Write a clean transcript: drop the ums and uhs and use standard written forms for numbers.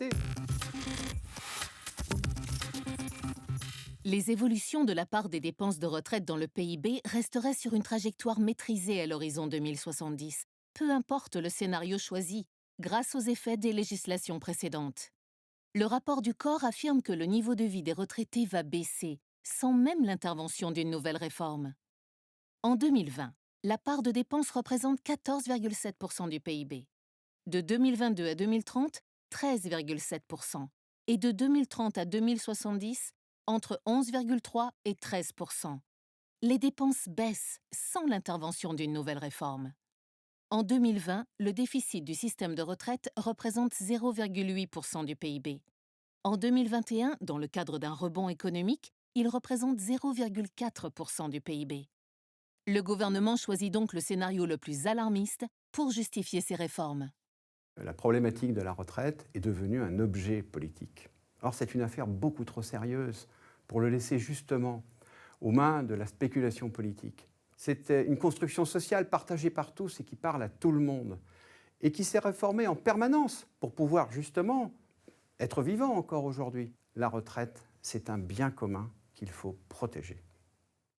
respecter. Les évolutions de la part des dépenses de retraite dans le PIB resteraient sur une trajectoire maîtrisée à l'horizon 2070, peu importe le scénario choisi, grâce aux effets des législations précédentes. Le rapport du COR affirme que le niveau de vie des retraités va baisser, sans même l'intervention d'une nouvelle réforme. En 2020, la part de dépenses représente 14,7% du PIB. De 2022 à 2030, 13,7%. Et de 2030 à 2070, entre 11,3 et 13%. Les dépenses baissent sans l'intervention d'une nouvelle réforme. En 2020, le déficit du système de retraite représente 0,8% du PIB. En 2021, dans le cadre d'un rebond économique, il représente 0,4% du PIB. Le gouvernement choisit donc le scénario le plus alarmiste pour justifier ces réformes. La problématique de la retraite est devenue un objet politique. Or, c'est une affaire beaucoup trop sérieuse pour le laisser justement aux mains de la spéculation politique. C'est une construction sociale partagée par tous et qui parle à tout le monde et qui s'est réformée en permanence pour pouvoir justement être vivant encore aujourd'hui. La retraite, c'est un bien commun qu'il faut protéger.